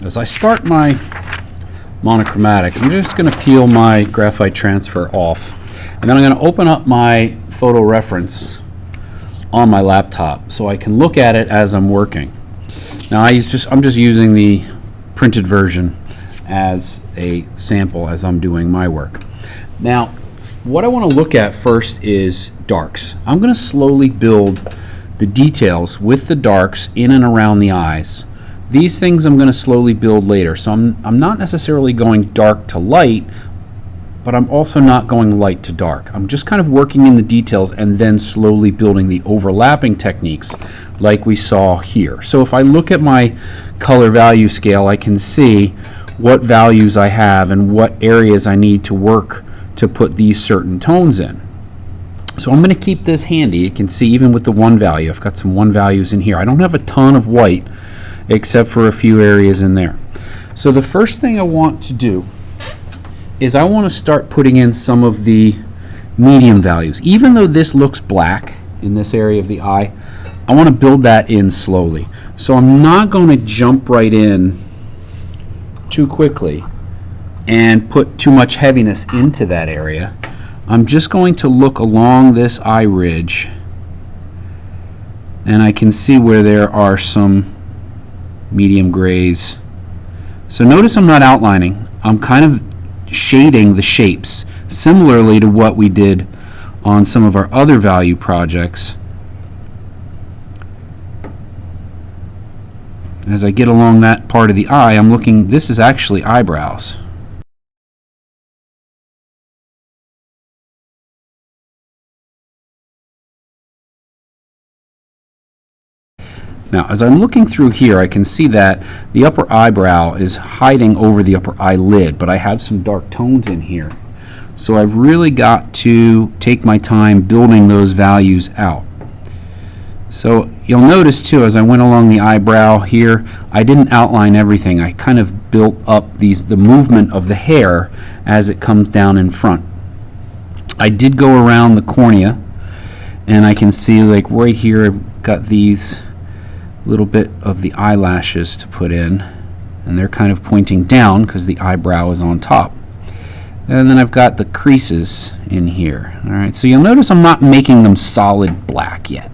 As I start my monochromatic, I'm just going to peel my graphite transfer off, and then I'm going to open up my photo reference on my laptop so I can look at it as I'm working. Now I'm just using the printed version as a sample as I'm doing my work. Now what I want to look at first is darks. I'm going to slowly build the details with the darks in and around the eyes. These things I'm going to slowly build later, so I'm not necessarily going dark to light, but I'm also not going light to dark. I'm just kind of working in the details and then slowly building the overlapping techniques like we saw here. So if I look at my color value scale, I can see what values I have and what areas I need to work to put these certain tones in. So I'm going to keep this handy. You can see even with the 1 value, I've got some 1 values in here. I don't have a ton of white except for a few areas in there. So the first thing I want to do is I want to start putting in some of the medium values. Even though this looks black in this area of the eye, I want to build that in slowly. So I'm not going to jump right in too quickly and put too much heaviness into that area. I'm just going to look along this eye ridge, and I can see where there are some medium grays. So notice I'm not outlining. I'm kind of shading the shapes similarly to what we did on some of our other value projects. As I get along that part of the eye, I'm looking, this is actually eyebrows. Now, as I'm looking through here, I can see that the upper eyebrow is hiding over the upper eyelid, but I have some dark tones in here. So I've really got to take my time building those values out. So you'll notice too, as I went along the eyebrow here, I didn't outline everything. I kind of built up the movement of the hair as it comes down in front. I did go around the cornea, and I can see like right here I've got these little bit of the eyelashes to put in, and they're kind of pointing down because the eyebrow is on top. And then I've got the creases in here. Alright, so you'll notice I'm not making them solid black yet.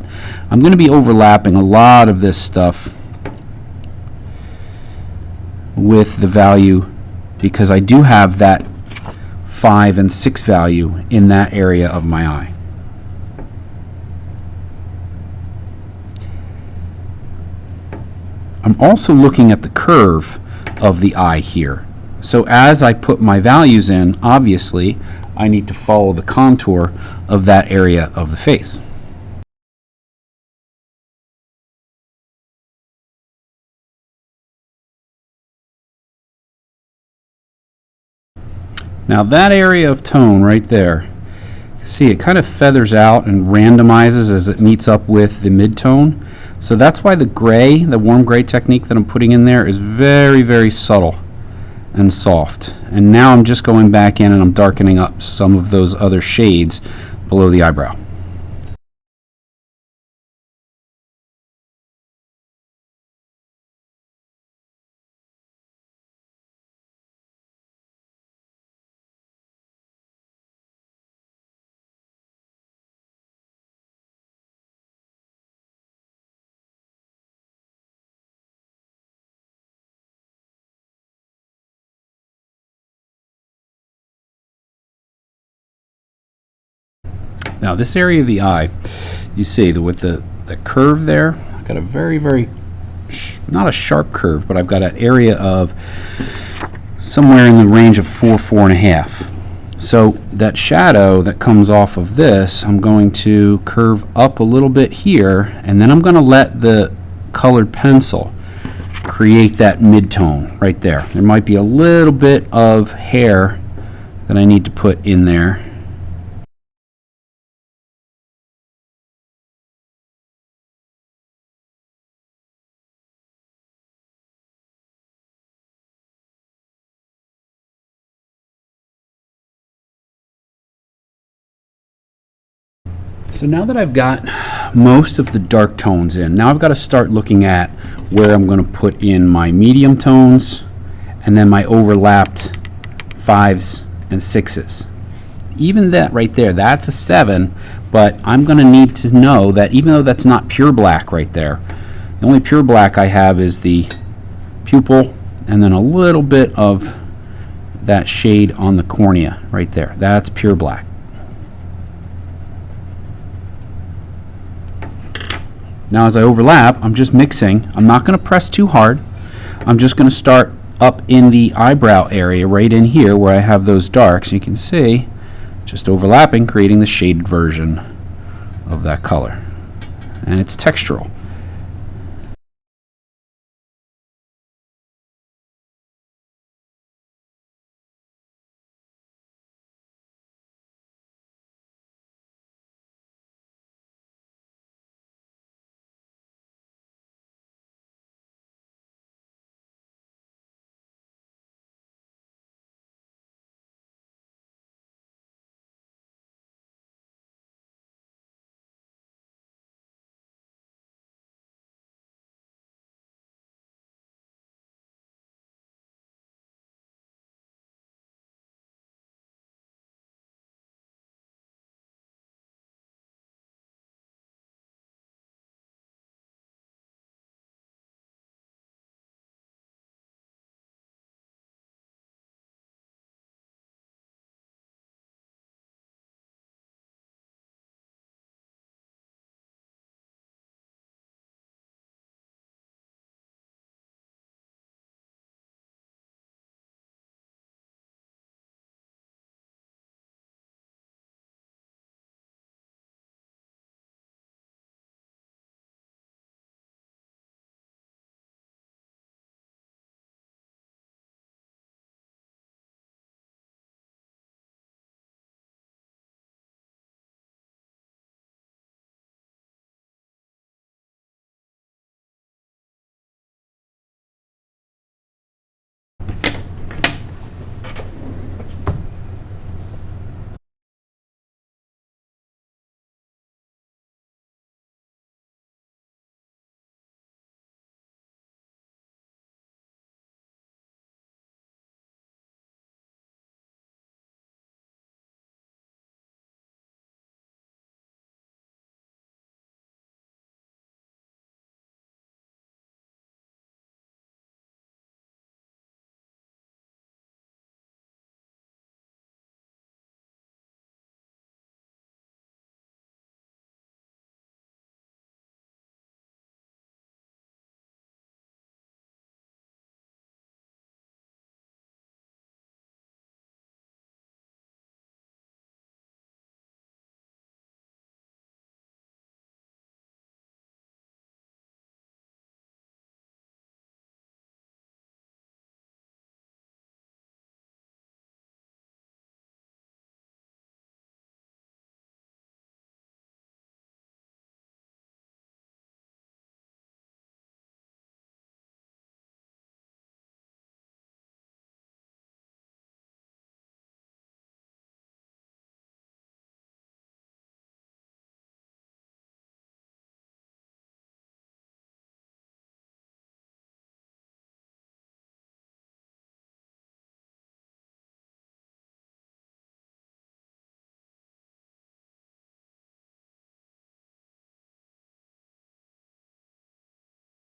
I'm going to be overlapping a lot of this stuff with the value because I do have that 5 and 6 value in that area of my eye. I'm also looking at the curve of the eye here. So as I put my values in, obviously I need to follow the contour of that area of the face. Now that area of tone right there, see it kind of feathers out and randomizes as it meets up with the mid-tone. So that's why the gray, the warm gray technique that I'm putting in there is very, very subtle and soft. And now I'm just going back in and I'm darkening up some of those other shades below the eyebrow. Now this area of the eye, you see with the curve there, I've got a very, very, not a sharp curve, but I've got an area of somewhere in the range of 4, 4.5. So that shadow that comes off of this, I'm going to curve up a little bit here, and then I'm going to let the colored pencil create that mid-tone right there. There might be a little bit of hair that I need to put in there. So now that I've got most of the dark tones in. Now I've got to start looking at where I'm going to put in my medium tones and then my overlapped 5s and 6s. Even that right there, that's a 7, but I'm going to need to know that even though that's not pure black right there, the only pure black I have is the pupil and then a little bit of that shade on the cornea right there. That's pure black. Now as I overlap, I'm just mixing. I'm not going to press too hard. I'm just going to start up in the eyebrow area right in here where I have those darks. You can see just overlapping, creating the shaded version of that color. And it's textural.